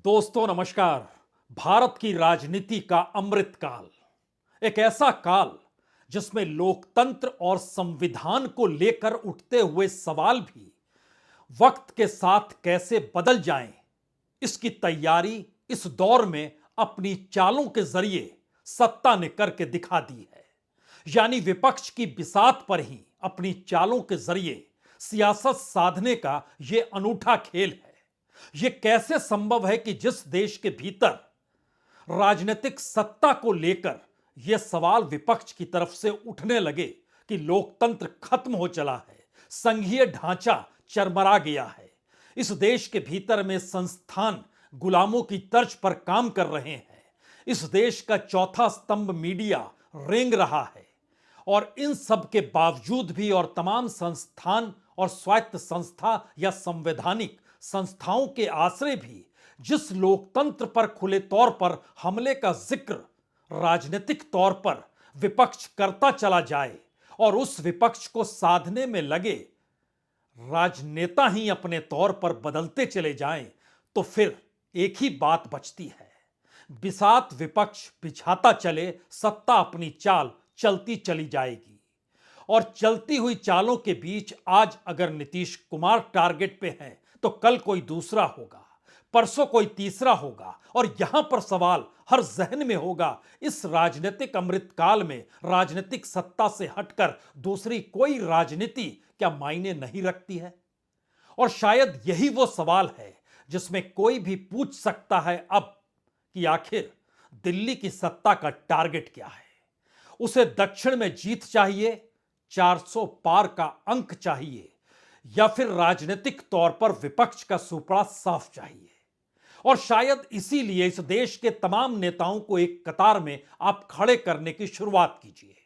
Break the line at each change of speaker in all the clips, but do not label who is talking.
दोस्तों नमस्कार। भारत की राजनीति का अमृत काल एक ऐसा काल जिसमें लोकतंत्र और संविधान को लेकर उठते हुए सवाल भी वक्त के साथ कैसे बदल जाएं, इसकी तैयारी इस दौर में अपनी चालों के जरिए सत्ता ने करके दिखा दी है। यानी विपक्ष की बिसात पर ही अपनी चालों के जरिए सियासत साधने का यह अनूठा खेल है। यह कैसे संभव है कि जिस देश के भीतर राजनीतिक सत्ता को लेकर यह सवाल विपक्ष की तरफ से उठने लगे कि लोकतंत्र खत्म हो चला है, संघीय ढांचा चरमरा गया है, इस देश के भीतर में संस्थान गुलामों की तर्ज पर काम कर रहे हैं, इस देश का चौथा स्तंभ मीडिया रेंग रहा है, और इन सब के बावजूद भी और तमाम संस्थान और स्वायत्त संस्था या संवैधानिक संस्थाओं के आश्रय भी जिस लोकतंत्र पर खुले तौर पर हमले का जिक्र राजनीतिक तौर पर विपक्ष करता चला जाए और उस विपक्ष को साधने में लगे राजनेता ही अपने तौर पर बदलते चले जाएं, तो फिर एक ही बात बचती है, बिसात विपक्ष बिछाता चले, सत्ता अपनी चाल चलती चली जाएगी। और चलती हुई चालों के बीच आज अगर नीतीश कुमार टारगेट पे हैं तो कल कोई दूसरा होगा, परसों कोई तीसरा होगा, और यहां पर सवाल हर जहन में होगा, इस राजनीतिक अमृतकाल में राजनीतिक सत्ता से हटकर दूसरी कोई राजनीति क्या मायने नहीं रखती है? और शायद यही वो सवाल है जिसमें कोई भी पूछ सकता है अब कि आखिर दिल्ली की सत्ता का टारगेट क्या है। उसे दक्षिण में जीत चाहिए, 400 पार का अंक चाहिए, या फिर राजनीतिक तौर पर विपक्ष का सुपड़ा साफ चाहिए। और शायद इसीलिए इस देश के तमाम नेताओं को एक कतार में आप खड़े करने की शुरुआत कीजिए।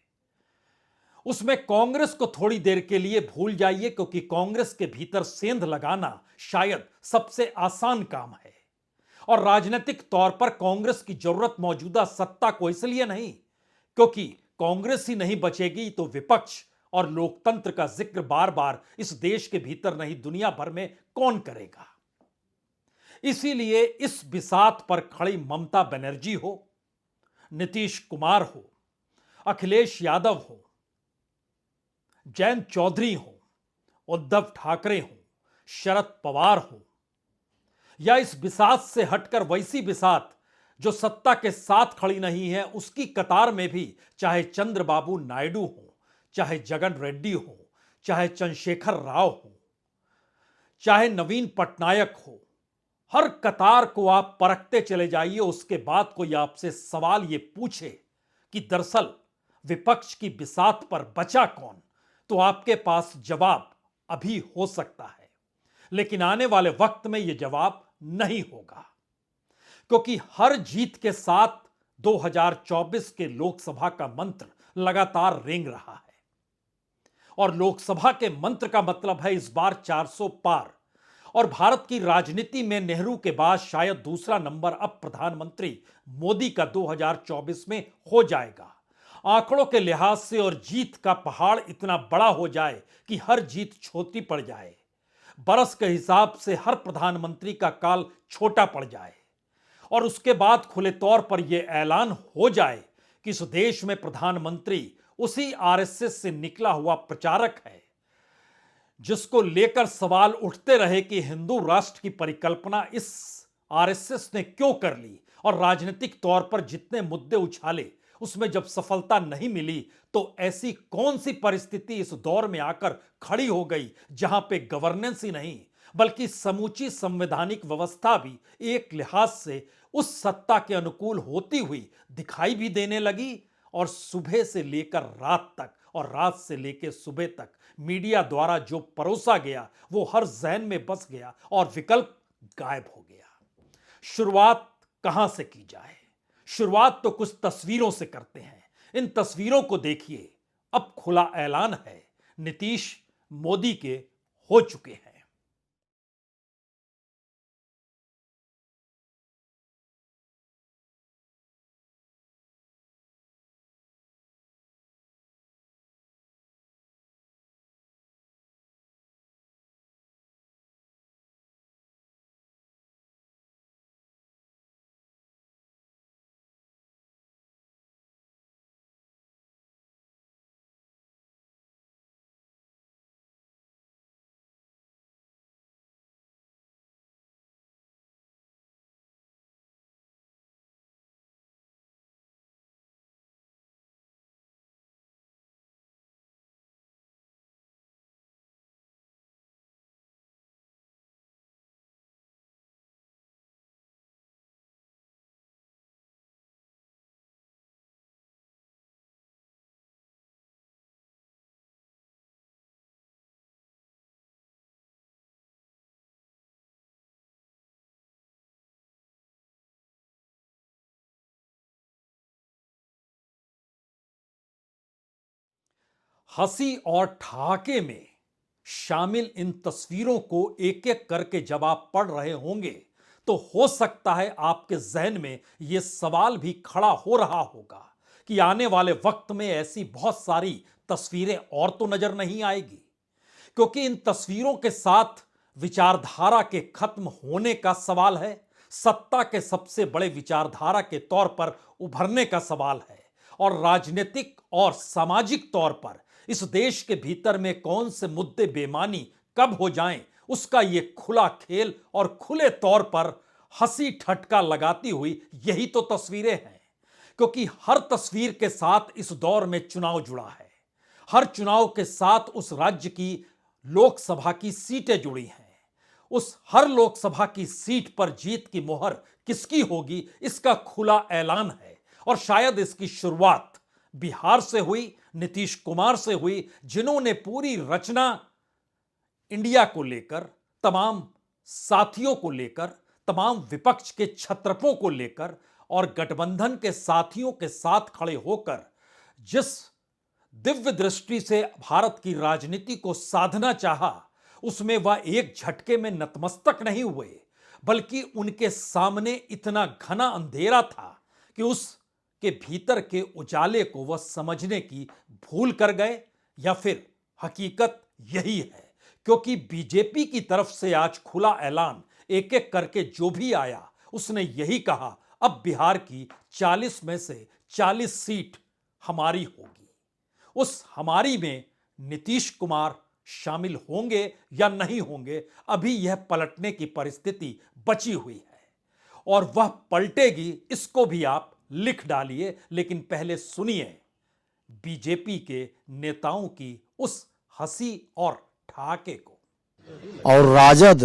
उसमें कांग्रेस को थोड़ी देर के लिए भूल जाइए, क्योंकि कांग्रेस के भीतर सेंध लगाना शायद सबसे आसान काम है। और राजनीतिक तौर पर कांग्रेस की जरूरत मौजूदा सत्ता को इसलिए नहीं क्योंकि कांग्रेस ही नहीं बचेगी तो विपक्ष और लोकतंत्र का जिक्र बार बार इस देश के भीतर नहीं दुनिया भर में कौन करेगा। इसीलिए इस बिसात पर खड़ी ममता बनर्जी हो, नीतीश कुमार हो, अखिलेश यादव हो, जयंत चौधरी हो, उद्धव ठाकरे हो, शरद पवार हो, या इस बिसात से हटकर वैसी बिसात जो सत्ता के साथ खड़ी नहीं है उसकी कतार में भी चाहे चंद्रबाबू नायडू हो, चाहे जगन रेड्डी हो, चाहे चंद्रशेखर राव हो, चाहे नवीन पटनायक हो, हर कतार को आप परखते चले जाइए। उसके बाद कोई आपसे सवाल यह पूछे कि दरअसल विपक्ष की बिसात पर बचा कौन, तो आपके पास जवाब अभी हो सकता है, लेकिन आने वाले वक्त में यह जवाब नहीं होगा, क्योंकि हर जीत के साथ 2024 के लोकसभा का मंत्र लगातार रेंग रहा है। और लोकसभा के मंत्र का मतलब है इस बार 400 पार। और भारत की राजनीति में नेहरू के बाद शायद दूसरा नंबर अब प्रधानमंत्री मोदी का 2024 में हो जाएगा। आंकड़ों के लिहाज से और जीत का पहाड़ इतना बड़ा हो जाए कि हर जीत छोटी पड़ जाए, बरस के हिसाब से हर प्रधानमंत्री का काल छोटा पड़ जाए, और उसके बाद खुले तौर पर यह ऐलान हो जाए कि इस देश में प्रधानमंत्री उसी आरएसएस से निकला हुआ प्रचारक है जिसको लेकर सवाल उठते रहे कि हिंदू राष्ट्र की परिकल्पना इस आरएसएस ने क्यों कर ली, और राजनीतिक तौर पर जितने मुद्दे उछाले उसमें जब सफलता नहीं मिली तो ऐसी कौन सी परिस्थिति इस दौर में आकर खड़ी हो गई जहां पे गवर्नेंस ही नहीं बल्कि समूची संवैधानिक व्यवस्था भी एक लिहाज से उस सत्ता के अनुकूल होती हुई दिखाई भी देने लगी। और सुबह से लेकर रात तक और रात से लेकर सुबह तक मीडिया द्वारा जो परोसा गया वो हर जहन में बस गया और विकल्प गायब हो गया। शुरुआत कहां से की जाए? शुरुआत तो कुछ तस्वीरों से करते हैं। इन तस्वीरों को देखिए, अब खुला ऐलान है, नीतीश मोदी के हो चुके हैं। हंसी और ठहाके में शामिल इन तस्वीरों को एक एक करके जब आप पढ़ रहे होंगे तो हो सकता है आपके जहन में यह सवाल भी खड़ा हो रहा होगा कि आने वाले वक्त में ऐसी बहुत सारी तस्वीरें और तो नजर नहीं आएगी, क्योंकि इन तस्वीरों के साथ विचारधारा के खत्म होने का सवाल है, सत्ता के सबसे बड़े विचारधारा के तौर पर उभरने का सवाल है, और राजनीतिक और सामाजिक तौर पर इस देश के भीतर में कौन से मुद्दे बेमानी कब हो जाएं, उसका यह खुला खेल और खुले तौर पर हंसी ठटका लगाती हुई यही तो तस्वीरें हैं। क्योंकि हर तस्वीर के साथ इस दौर में चुनाव जुड़ा है, हर चुनाव के साथ उस राज्य की लोकसभा की सीटें जुड़ी हैं, उस हर लोकसभा की सीट पर जीत की मोहर किसकी होगी इसका खुला ऐलान है। और शायद इसकी शुरुआत बिहार से हुई, नीतीश कुमार से हुई, जिन्होंने पूरी रचना इंडिया को लेकर, तमाम साथियों को लेकर, तमाम विपक्ष के छत्रपों को लेकर और गठबंधन के साथियों के साथ खड़े होकर जिस दिव्य दृष्टि से भारत की राजनीति को साधना चाहा, उसमें वह एक झटके में नतमस्तक नहीं हुए, बल्कि उनके सामने इतना घना अंधेरा था कि उसके भीतर के उजाले को वह समझने की भूल कर गए। या फिर हकीकत यही है, क्योंकि बीजेपी की तरफ से आज खुला ऐलान एक एक करके जो भी आया उसने यही कहा, अब बिहार की 40 में से 40 सीट हमारी होगी। उस हमारी में नीतीश कुमार शामिल होंगे या नहीं होंगे, अभी यह पलटने की परिस्थिति बची हुई है, और वह पलटेगी इसको भी आप लिख डालिए। लेकिन पहले सुनिए बीजेपी के नेताओं की उस हंसी और ठहाके को।
और राजद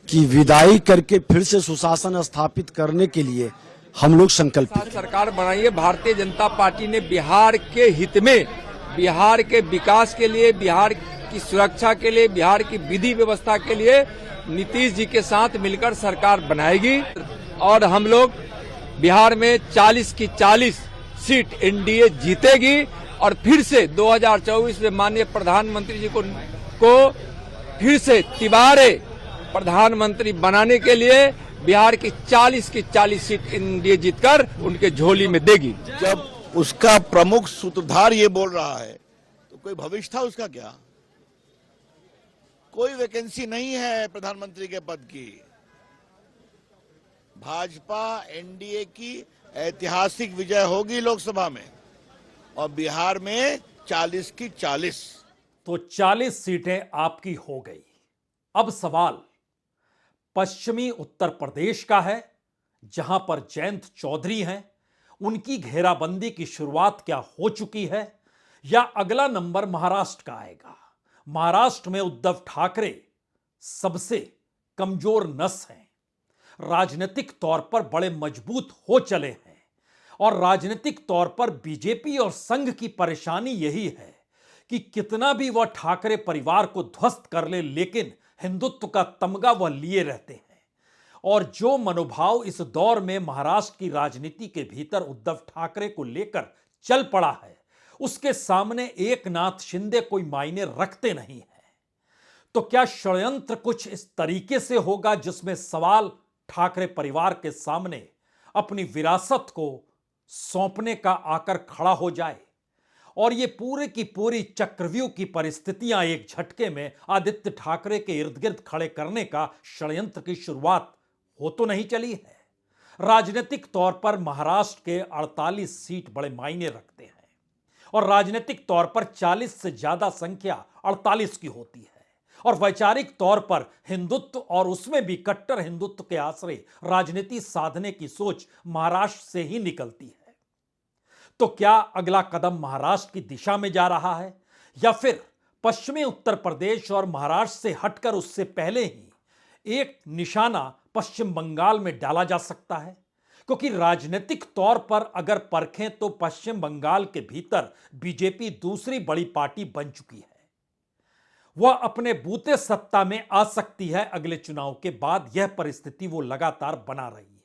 की विदाई करके फिर से सुशासन स्थापित करने के लिए हम लोग संकल्पित।
सरकार बनाई है। भारतीय जनता पार्टी ने बिहार के हित में, बिहार के विकास के लिए, बिहार की सुरक्षा के लिए, बिहार की विधि व्यवस्था के लिए नीतीश जी के साथ मिलकर सरकार बनाएगी। और हम लोग बिहार में 40 की 40 सीट एनडीए जीतेगी और फिर से 2024 में माननीय प्रधानमंत्री जी को फिर से तिबारे प्रधानमंत्री बनाने के लिए बिहार की 40 सीट एनडीए जीतकर उनके झोली में देगी।
जब उसका प्रमुख सूत्रधार ये बोल रहा है तो कोई भविष्य था उसका क्या? कोई वैकेंसी नहीं है प्रधानमंत्री के पद की। भाजपा एनडीए की ऐतिहासिक विजय होगी लोकसभा में और बिहार में 40 की 40।
तो 40 सीटें आपकी हो गई। अब सवाल पश्चिमी उत्तर प्रदेश का है, जहां पर जयंत चौधरी हैं। उनकी घेराबंदी की शुरुआत क्या हो चुकी है, या अगला नंबर महाराष्ट्र का आएगा? महाराष्ट्र में उद्धव ठाकरे सबसे कमजोर नस हैं, राजनीतिक तौर पर बड़े मजबूत हो चले हैं, और राजनीतिक तौर पर बीजेपी और संघ की परेशानी यही है कि कितना भी वह ठाकरे परिवार को ध्वस्त कर ले, लेकिन हिंदुत्व का तमगा वह लिए रहते हैं। और जो मनोभाव इस दौर में महाराष्ट्र की राजनीति के भीतर उद्धव ठाकरे को लेकर चल पड़ा है, उसके सामने एकनाथ शिंदे कोई मायने रखते नहीं है। तो क्या षड्यंत्र कुछ इस तरीके से होगा जिसमें सवाल ठाकरे परिवार के सामने अपनी विरासत को सौंपने का आकर खड़ा हो जाए, और ये पूरे की पूरी चक्रव्यूह की परिस्थितियां एक झटके में आदित्य ठाकरे के इर्द गिर्द खड़े करने का षड्यंत्र की शुरुआत हो तो नहीं चली है? राजनीतिक तौर पर महाराष्ट्र के 48 सीट बड़े मायने रखते हैं, और राजनीतिक तौर पर 40 से ज्यादा संख्या 48 की होती है, और वैचारिक तौर पर हिंदुत्व और उसमें भी कट्टर हिंदुत्व के आश्रय राजनीति साधने की सोच महाराष्ट्र से ही निकलती है। तो क्या अगला कदम महाराष्ट्र की दिशा में जा रहा है, या फिर पश्चिमी उत्तर प्रदेश और महाराष्ट्र से हटकर उससे पहले ही एक निशाना पश्चिम बंगाल में डाला जा सकता है? क्योंकि राजनीतिक तौर पर अगर परखें तो पश्चिम बंगाल के भीतर बीजेपी दूसरी बड़ी पार्टी बन चुकी है। वह अपने बूते सत्ता में आ सकती है अगले चुनाव के बाद, यह परिस्थिति वो लगातार बना रही है।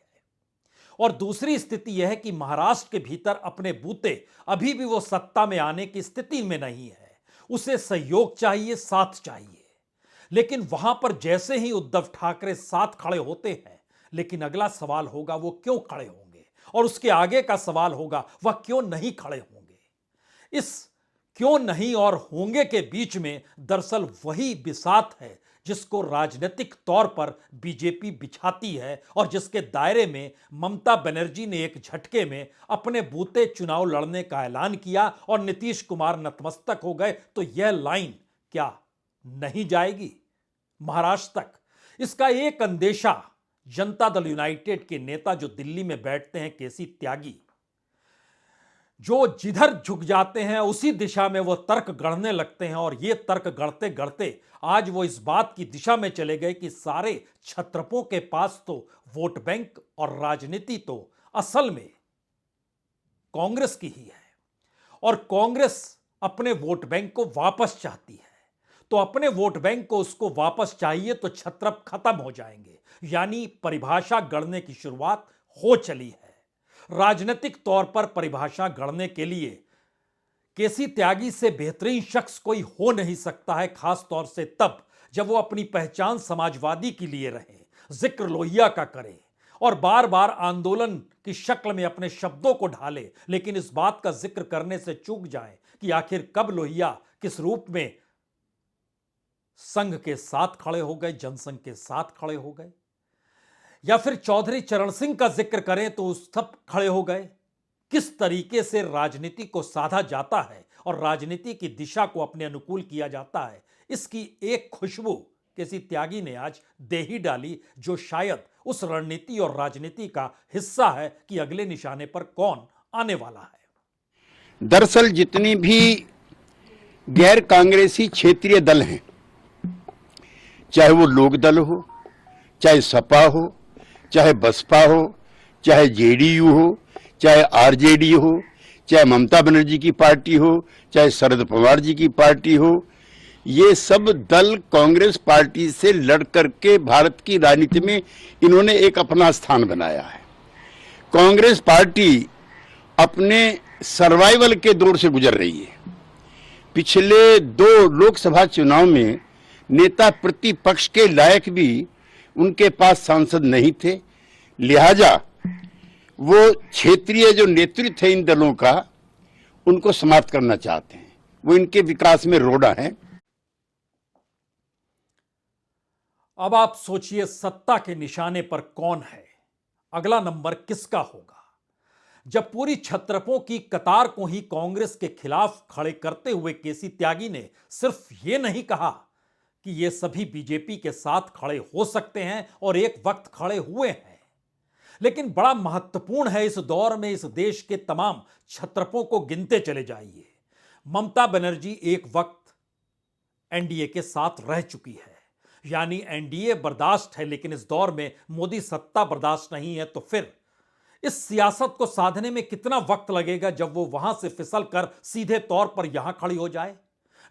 और दूसरी स्थिति यह है कि महाराष्ट्र के भीतर अपने बूते अभी भी वो सत्ता में आने की स्थिति में नहीं है। उसे सहयोग चाहिए, साथ चाहिए। लेकिन वहां पर जैसे ही उद्धव ठाकरे साथ खड़े होते हैं, लेकिन अगला सवाल होगा वो क्यों खड़े होंगे, और उसके आगे का सवाल होगा वह क्यों नहीं खड़े होंगे। इस क्यों नहीं और होंगे के बीच में दरअसल वही बिसात है जिसको राजनीतिक तौर पर बीजेपी बिछाती है और जिसके दायरे में ममता बनर्जी ने एक झटके में अपने बूते चुनाव लड़ने का ऐलान किया और नीतीश कुमार नतमस्तक हो गए। तो यह लाइन क्या नहीं जाएगी महाराष्ट्र तक? इसका एक अंदेशा जनता दल यूनाइटेड के नेता जो दिल्ली में बैठते हैं, केसी त्यागी, जो जिधर झुक जाते हैं उसी दिशा में वो तर्क गढ़ने लगते हैं। और ये तर्क गढ़ते गढ़ते आज वो इस बात की दिशा में चले गए कि सारे छत्रपों के पास तो वोट बैंक और राजनीति तो असल में कांग्रेस की ही है, और कांग्रेस अपने वोट बैंक को वापस चाहती है। तो अपने वोट बैंक को उसको वापस चाहिए तो छत्रप खत्म हो जाएंगे, यानी परिभाषा गढ़ने की शुरुआत हो चली है। राजनीतिक तौर पर परिभाषा गढ़ने के लिए केसी त्यागी से बेहतरीन शख्स कोई हो नहीं सकता है, खास तौर से तब जब वो अपनी पहचान समाजवादी के लिए रहे, जिक्र लोहिया का करे और बार बार आंदोलन की शक्ल में अपने शब्दों को ढाले, लेकिन इस बात का जिक्र करने से चूक जाए कि आखिर कब लोहिया किस रूप में संघ के साथ खड़े हो गए, जनसंघ के साथ खड़े हो गए, या फिर चौधरी चरण सिंह का जिक्र करें तो उस सब खड़े हो गए। किस तरीके से राजनीति को साधा जाता है और राजनीति की दिशा को अपने अनुकूल किया जाता है, इसकी एक खुशबू केसी त्यागी ने आज दे ही डाली, जो शायद उस रणनीति और राजनीति का हिस्सा है कि अगले निशाने पर कौन आने वाला है।
दरअसल जितनी भी गैर कांग्रेसी क्षेत्रीय दल हैं, चाहे वो लोक दल हो, चाहे सपा हो, चाहे बसपा हो, चाहे जेडीयू हो, चाहे आरजेडी हो, चाहे ममता बनर्जी की पार्टी हो, चाहे शरद पवार जी की पार्टी हो, ये सब दल कांग्रेस पार्टी से लड़ करके भारत की राजनीति में इन्होंने एक अपना स्थान बनाया है। कांग्रेस पार्टी अपने सर्वाइवल के दौर से गुजर रही है। पिछले 2 लोकसभा चुनाव में नेता प्रतिपक्ष के लायक भी उनके पास सांसद नहीं थे, लिहाजा वो क्षेत्रीय जो नेतृत्व है इन दलों का, उनको समाप्त करना चाहते हैं। वो इनके विकास में रोड़ा है।
अब आप सोचिए सत्ता के निशाने पर कौन है, अगला नंबर किसका होगा? जब पूरी छत्रपों की कतार को ही कांग्रेस के खिलाफ खड़े करते हुए केसी त्यागी ने सिर्फ ये नहीं कहा कि ये सभी बीजेपी के साथ खड़े हो सकते हैं और एक वक्त खड़े हुए हैं, लेकिन बड़ा महत्वपूर्ण है इस दौर में इस देश के तमाम छत्रपों को गिनते चले जाइए। ममता बनर्जी एक वक्त एनडीए के साथ रह चुकी है, यानी एनडीए बर्दाश्त है, लेकिन इस दौर में मोदी सत्ता बर्दाश्त नहीं है। तो फिर इस सियासत को साधने में कितना वक्त लगेगा जब वो वहां से फिसल कर सीधे तौर पर यहां खड़ी हो जाए?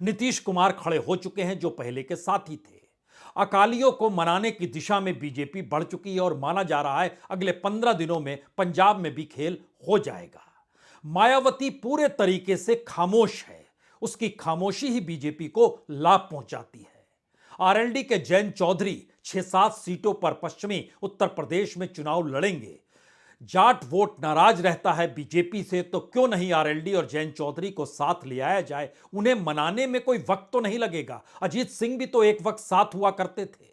नीतीश कुमार खड़े हो चुके हैं जो पहले के साथी थे। अकालियों को मनाने की दिशा में बीजेपी बढ़ चुकी है और माना जा रहा है अगले 15 दिनों में पंजाब में भी खेल हो जाएगा। मायावती पूरे तरीके से खामोश है, उसकी खामोशी ही बीजेपी को लाभ पहुंचाती है। आरएलडी के जयंत चौधरी 6-7 सीटों पर पश्चिमी उत्तर प्रदेश में चुनाव लड़ेंगे। जाट वोट नाराज रहता है बीजेपी से, तो क्यों नहीं आरएलडी और जयंत चौधरी को साथ ले आया जाए? उन्हें मनाने में कोई वक्त तो नहीं लगेगा। अजीत सिंह भी तो एक वक्त साथ हुआ करते थे,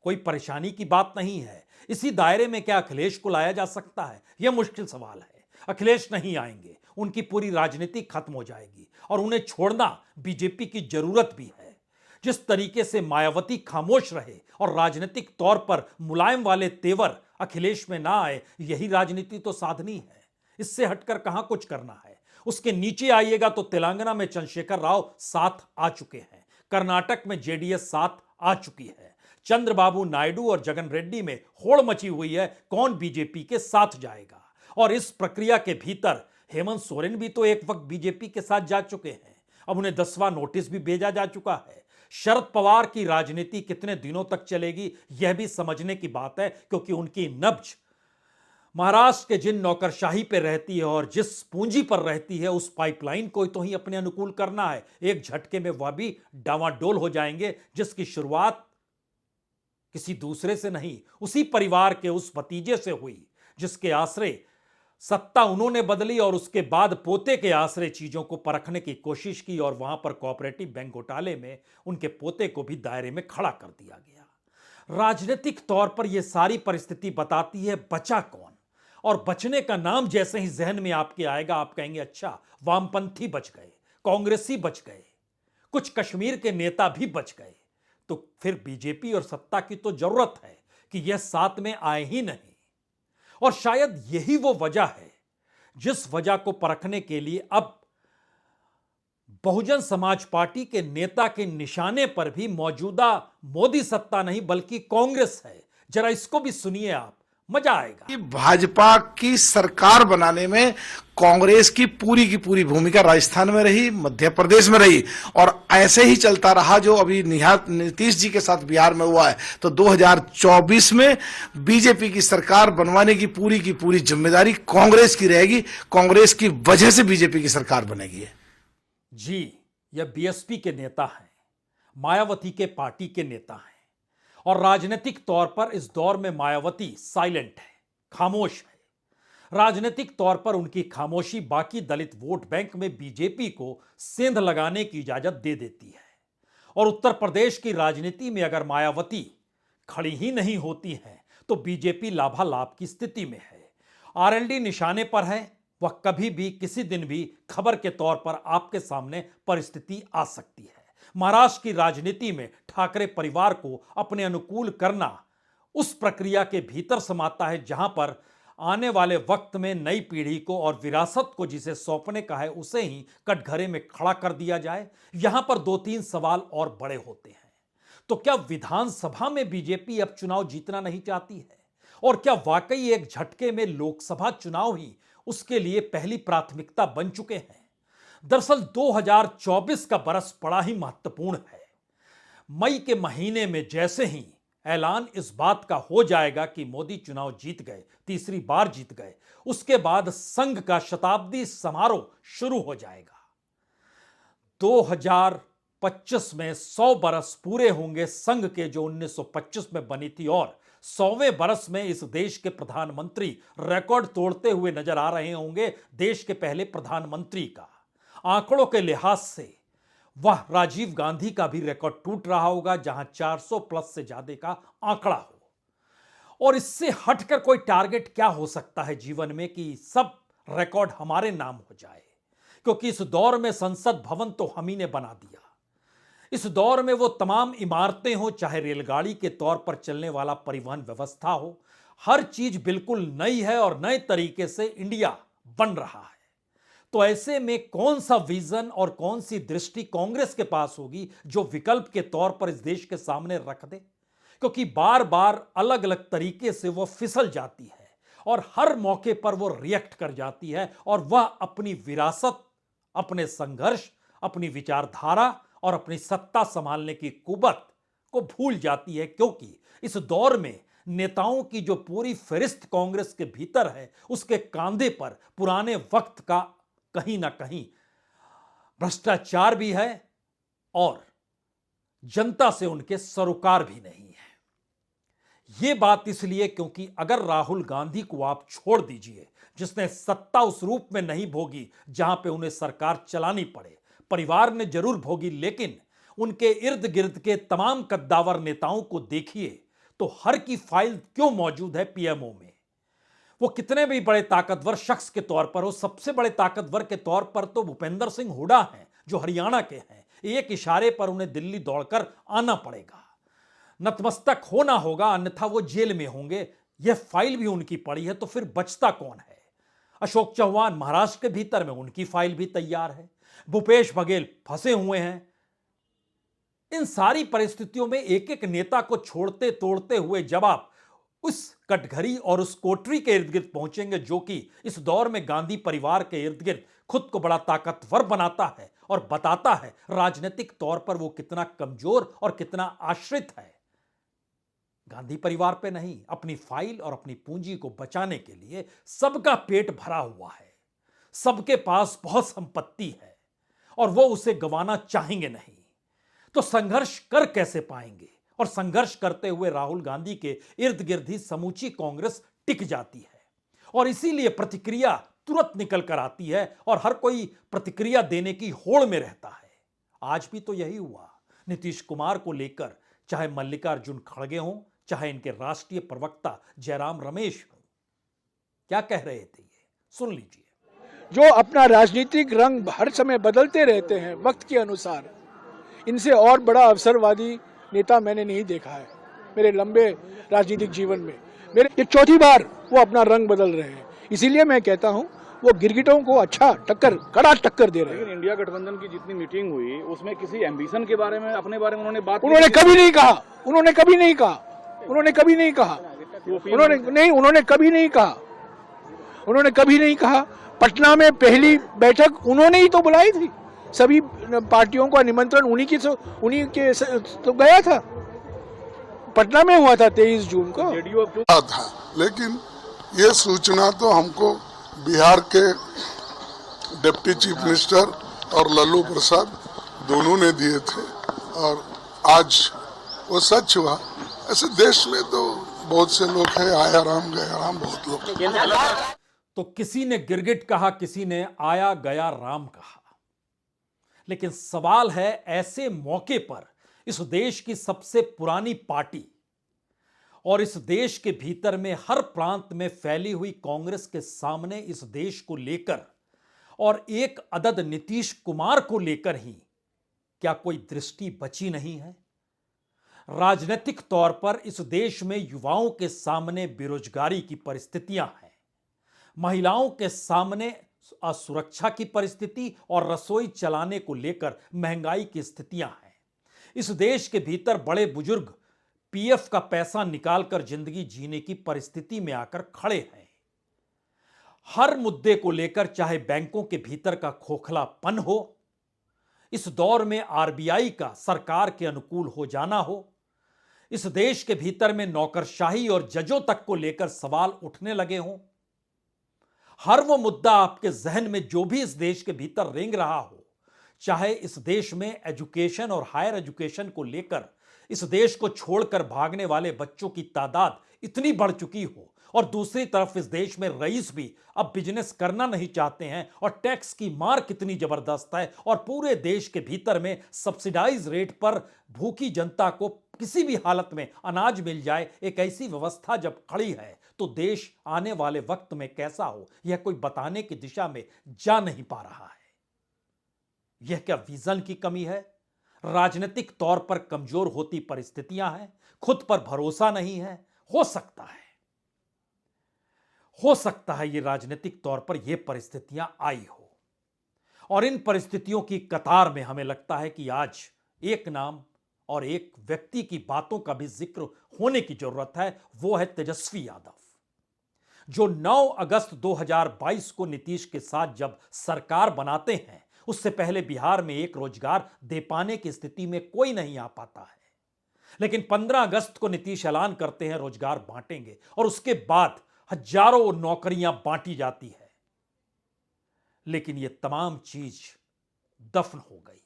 कोई परेशानी की बात नहीं है। इसी दायरे में क्या अखिलेश को लाया जा सकता है? यह मुश्किल सवाल है। अखिलेश नहीं आएंगे, उनकी पूरी राजनीति खत्म हो जाएगी और उन्हें छोड़ना बीजेपी की जरूरत भी है। जिस तरीके से मायावती खामोश रहे और राजनीतिक तौर पर मुलायम वाले तेवर अखिलेश में ना आए, यही राजनीति तो साधनी है। इससे हटकर कहां कुछ करना है। उसके नीचे आइएगा तो तेलंगाना में चंद्रशेखर राव साथ आ चुके हैं, कर्नाटक में जेडीएस साथ आ चुकी है, चंद्रबाबू नायडू और जगन रेड्डी में होड़ मची हुई है, कौन बीजेपी के साथ जाएगा। और इस प्रक्रिया के भीतर हेमंत सोरेन भी तो एक वक्त बीजेपी के साथ जा चुके हैं, अब उन्हें 10वां नोटिस भी भेजा जा चुका है। शरद पवार की राजनीति कितने दिनों तक चलेगी, यह भी समझने की बात है, क्योंकि उनकी नब्ज महाराष्ट्र के जिन नौकरशाही पे रहती है और जिस पूंजी पर रहती है, उस पाइपलाइन को तो ही अपने अनुकूल करना है। एक झटके में वह भी डावाडोल हो जाएंगे, जिसकी शुरुआत किसी दूसरे से नहीं, उसी परिवार के उस भतीजे से हुई जिसके आश्रय सत्ता उन्होंने बदली और उसके बाद पोते के आश्रय चीजों को परखने की कोशिश की और वहां पर कोऑपरेटिव बैंक घोटाले में उनके पोते को भी दायरे में खड़ा कर दिया गया। राजनीतिक तौर पर यह सारी परिस्थिति बताती है बचा कौन, और बचने का नाम जैसे ही जहन में आपके आएगा, आप कहेंगे अच्छा, वामपंथी बच गए, कांग्रेसी बच गए, कुछ कश्मीर के नेता भी बच गए, तो फिर बीजेपी और सत्ता की तो जरूरत है कि यह साथ में आए ही नहीं। और शायद यही वो वजह है जिस वजह को परखने के लिए अब बहुजन समाज पार्टी के नेता के निशाने पर भी मौजूदा मोदी सत्ता नहीं बल्कि कांग्रेस है। जरा इसको भी सुनिए आप, मजा आएगा।
कि भाजपा की सरकार बनाने में कांग्रेस की पूरी भूमिका राजस्थान में रही, मध्य प्रदेश में रही, और ऐसे ही चलता रहा जो अभी नीतीश जी के साथ बिहार में हुआ है। तो 2024 में बीजेपी की सरकार बनवाने की पूरी जिम्मेदारी कांग्रेस की रहेगी। कांग्रेस की वजह से बीजेपी की सरकार बनेगी।
जी, यह बीएसपी के नेता हैं, मायावती के पार्टी के नेता हैं, और राजनीतिक तौर पर इस दौर में मायावती साइलेंट है, खामोश है। राजनीतिक तौर पर उनकी खामोशी बाकी दलित वोट बैंक में बीजेपी को सेंध लगाने की इजाजत दे देती है। और उत्तर प्रदेश की राजनीति में अगर मायावती खड़ी ही नहीं होती हैं तो बीजेपी लाभालाभ की स्थिति में है। आरएलडी निशाने पर है, वह कभी भी किसी दिन भी खबर के तौर पर आपके सामने परिस्थिति आ सकती है। महाराष्ट्र की राजनीति में ठाकरे परिवार को अपने अनुकूल करना उस प्रक्रिया के भीतर समाता है जहां पर आने वाले वक्त में नई पीढ़ी को और विरासत को जिसे सौंपने का है उसे ही कटघरे में खड़ा कर दिया जाए। यहां पर 2-3 सवाल और बड़े होते हैं। तो क्या विधानसभा में बीजेपी अब चुनाव जीतना नहीं चाहती है? और क्या वाकई एक झटके में लोकसभा चुनाव ही उसके लिए पहली प्राथमिकता बन चुके हैं? दरअसल 2024 का बरस बड़ा ही महत्वपूर्ण है। मई के महीने में जैसे ही ऐलान इस बात का हो जाएगा कि मोदी चुनाव जीत गए, तीसरी बार जीत गए, उसके बाद संघ का शताब्दी समारोह शुरू हो जाएगा। 2025 में 100 बरस पूरे होंगे संघ के, जो 1925 में बनी थी, और 100वें बरस में इस देश के प्रधानमंत्री रिकॉर्ड तोड़ते हुए नजर आ रहे होंगे, देश के पहले प्रधानमंत्री का। आंकड़ों के लिहाज से वह राजीव गांधी का भी रिकॉर्ड टूट रहा होगा, जहां 400 प्लस से ज्यादा का आंकड़ा हो। और इससे हटकर कोई टारगेट क्या हो सकता है जीवन में कि सब रिकॉर्ड हमारे नाम हो जाए, क्योंकि इस दौर में संसद भवन तो हम ही ने बना दिया। इस दौर में वो तमाम इमारतें हो, चाहे रेलगाड़ी के तौर पर चलने वाला परिवहन व्यवस्था हो, हर चीज बिल्कुल नई है और नए तरीके से इंडिया बन रहा है। तो ऐसे में कौन सा विजन और कौन सी दृष्टि कांग्रेस के पास होगी जो विकल्प के तौर पर इस देश के सामने रख दे? क्योंकि बार बार अलग अलग तरीके से वो फिसल जाती है और हर मौके पर वो रिएक्ट कर जाती है, और वह अपनी विरासत, अपने संघर्ष, अपनी विचारधारा और अपनी सत्ता संभालने की कुवत को भूल जाती है। क्योंकि इस दौर में नेताओं की जो पूरी फहरिस्त कांग्रेस के भीतर है, उसके कांधे पर पुराने वक्त का कहीं ना कहीं भ्रष्टाचार भी है और जनता से उनके सरोकार भी नहीं है। यह बात इसलिए क्योंकि अगर राहुल गांधी को आप छोड़ दीजिए, जिसने सत्ता उस रूप में नहीं भोगी जहां पे उन्हें सरकार चलानी पड़े, परिवार ने जरूर भोगी, लेकिन उनके इर्द गिर्द के तमाम कद्दावर नेताओं को देखिए तो हर की फाइल क्यों मौजूद है पीएमओ में। वो कितने भी बड़े ताकतवर शख्स के तौर पर हो, सबसे बड़े ताकतवर के तौर पर तो भूपेंद्र सिंह हुड्डा हैं जो हरियाणा के हैं। एक इशारे पर उन्हें दिल्ली दौड़कर आना पड़ेगा, नतमस्तक होना होगा, अन्यथा वो जेल में होंगे। यह फाइल भी उनकी पड़ी है, तो फिर बचता कौन है? अशोक चौहान महाराष्ट्र के भीतर में, उनकी फाइल भी तैयार है। भूपेश बघेल फंसे हुए हैं। इन सारी परिस्थितियों में एक एक नेता को छोड़ते तोड़ते हुए जब आप उस कटघरी और उस कोठरी के इर्द गिर्द पहुंचेंगे जो कि इस दौर में गांधी परिवार के इर्द गिर्द खुद को बड़ा ताकतवर बनाता है और बताता है राजनीतिक तौर पर वो कितना कमजोर और कितना आश्रित है, गांधी परिवार पे नहीं, अपनी फाइल और अपनी पूंजी को बचाने के लिए सबका पेट भरा हुआ है, सबके पास बहुत संपत्ति है और वो उसे गंवाना चाहेंगे नहीं, तो संघर्ष कर कैसे पाएंगे? और संघर्ष करते हुए राहुल गांधी के इर्द गिर्द ही समूची कांग्रेस टिक जाती है और इसीलिए प्रतिक्रिया तुरंत निकल कर आती है और हर कोई प्रतिक्रिया देने की होड़ में रहता है। आज भी तो यही हुआ। नीतीश कुमार को लेकर चाहे मल्लिकार्जुन खड़गे हों, चाहे इनके राष्ट्रीय प्रवक्ता जयराम रमेश हों, क्या कह रहे थे ये सुन लीजिए।
जो अपना राजनीतिक रंग हर समय बदलते रहते हैं वक्त के अनुसार, इनसे और बड़ा अवसरवादी नेता मैंने नहीं देखा है मेरे लंबे राजनीतिक जीवन में। मेरे ये चौथी बार वो अपना रंग बदल रहे हैं, इसीलिए मैं कहता हूं वो गिरगिटों को अच्छा कड़ा टक्कर दे रहे हैं।
लेकिन इंडिया गठबंधन की जितनी मीटिंग हुई उसमें किसी एम्बिशन के बारे में, अपने बारे में उन्होंने बात
कभी नहीं कहा। उन्होंने कभी नहीं कहा। पटना में पहली बैठक उन्होंने ही तो बुलाई थी, सभी पार्टियों का निमंत्रण उन्हीं के तो गया था। पटना में हुआ था 23 जून को।
था, लेकिन ये सूचना तो हमको बिहार के डिप्टी चीफ मिनिस्टर और लल्लू प्रसाद दोनों ने दिए थे और आज वो सच हुआ। ऐसे देश में तो बहुत से लोग हैं, आया राम गया राम, बहुत लोग।
तो किसी ने गिरगिट कहा, किसी ने आया गया राम कहा, लेकिन सवाल है ऐसे मौके पर इस देश की सबसे पुरानी पार्टी और इस देश के भीतर में हर प्रांत में फैली हुई कांग्रेस के सामने इस देश को लेकर और एक अदद नीतीश कुमार को लेकर ही क्या कोई दृष्टि बची नहीं है? राजनीतिक तौर पर इस देश में युवाओं के सामने बेरोजगारी की परिस्थितियां हैं, महिलाओं के सामने असुरक्षा की परिस्थिति और रसोई चलाने को लेकर महंगाई की स्थितियां हैं। इस देश के भीतर बड़े बुजुर्ग पीएफ का पैसा निकालकर जिंदगी जीने की परिस्थिति में आकर खड़े हैं। हर मुद्दे को लेकर चाहे बैंकों के भीतर का खोखलापन हो, इस दौर में आरबीआई का सरकार के अनुकूल हो जाना हो, इस देश के भीतर में नौकरशाही और जजों तक को लेकर सवाल उठने लगे हों, हर वो मुद्दा आपके जहन में जो भी इस देश के भीतर रेंग रहा हो, चाहे इस देश में एजुकेशन और हायर एजुकेशन को लेकर इस देश को छोड़कर भागने वाले बच्चों की तादाद इतनी बढ़ चुकी हो और दूसरी तरफ इस देश में रईस भी अब बिजनेस करना नहीं चाहते हैं और टैक्स की मार कितनी जबरदस्त है और पूरे देश के भीतर में सब्सिडाइज रेट पर भूखी जनता को किसी भी हालत में अनाज मिल जाए, एक ऐसी व्यवस्था जब खड़ी है तो देश आने वाले वक्त में कैसा हो यह कोई बताने की दिशा में जा नहीं पा रहा है। यह क्या विजन की कमी है? राजनीतिक तौर पर कमजोर होती परिस्थितियां हैं, खुद पर भरोसा नहीं है? हो सकता है ये राजनीतिक तौर पर ये परिस्थितियां आई हो और इन परिस्थितियों की कतार में हमें लगता है कि आज एक नाम और एक व्यक्ति की बातों का भी जिक्र होने की जरूरत है। वो है तेजस्वी यादव, जो 9 अगस्त 2022 को नीतीश के साथ जब सरकार बनाते हैं उससे पहले बिहार में एक रोजगार दे पाने की स्थिति में कोई नहीं आ पाता है, लेकिन 15 अगस्त को नीतीश ऐलान करते हैं रोजगार बांटेंगे और उसके बाद हजारों नौकरियां बांटी जाती है, लेकिन यह तमाम चीज दफन हो गई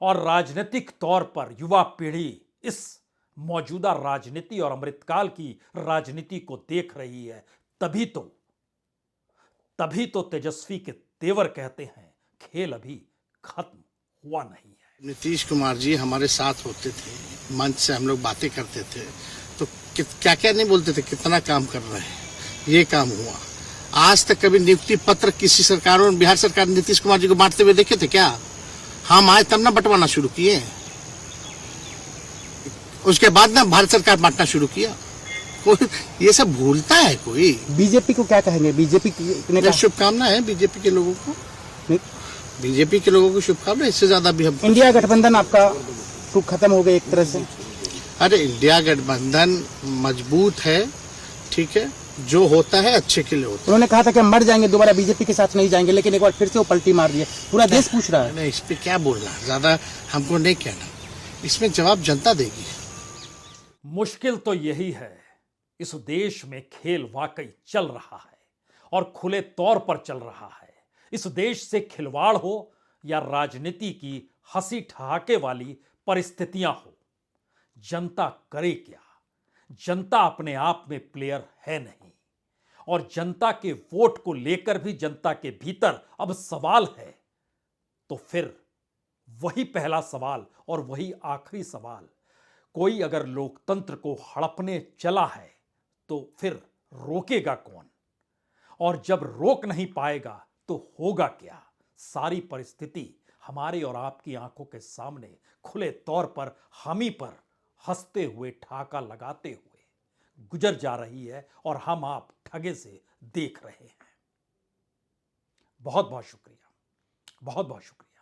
और राजनीतिक तौर पर युवा पीढ़ी इस मौजूदा राजनीति और अमृतकाल की राजनीति को देख रही है। तभी तो तेजस्वी के तेवर कहते हैं खेल अभी खत्म हुआ नहीं है।
नीतीश कुमार जी हमारे साथ होते थे, मंच से हम लोग बातें करते थे तो क्या क्या नहीं बोलते थे, कितना काम कर रहे हैं, ये काम हुआ। आज तक कभी नियुक्ति पत्र किसी सरकारों ने, बिहार सरकार ने नीतीश कुमार जी को बांटते हुए देखे थे क्या? हम आए तब ना बंटवाना शुरू किए, उसके बाद ना भारत सरकार बांटना शुरू किया। कोई ये सब भूलता है कोई?
बीजेपी को क्या कहेंगे? बीजेपी ने
शुभकामना है बीजेपी के लोगों को, बीजेपी के लोगों को शुभकामना। इससे ज्यादा भी हम
इंडिया गठबंधन आपका सुख खत्म हो गया एक तरह से।
अरे इंडिया गठबंधन मजबूत है, ठीक है, जो होता है अच्छे के लिए होता है।
उन्होंने कहा था कि हम मर जाएंगे, दोबारा बीजेपी के साथ नहीं जाएंगे, लेकिन एक बार फिर से वो पलटी मार दिए। पूरा देश पूछ रहा है।
नहीं, इस पे क्या बोलना, ज्यादा हमको नहीं कहना, इसमें जवाब जनता देगी।
मुश्किल तो यही है, इस देश में खेल वाकई चल रहा है और खुले तौर पर चल रहा है। इस देश से खिलवाड़ हो या राजनीति की हंसी ठहाके वाली परिस्थितियां हो, जनता करे क्या? जनता अपने आप में प्लेयर है नहीं, और जनता के वोट को लेकर भी जनता के भीतर अब सवाल है। तो फिर वही पहला सवाल और वही आखिरी सवाल, कोई अगर लोकतंत्र को हड़पने चला है तो फिर रोकेगा कौन? और जब रोक नहीं पाएगा तो होगा क्या? सारी परिस्थिति हमारे और आपकी आंखों के सामने खुले तौर पर हम ही पर हंसते हुए, ठहाका लगाते हुए गुजर जा रही है और हम आप ठगे से देख रहे हैं। बहुत बहुत शुक्रिया, बहुत बहुत शुक्रिया।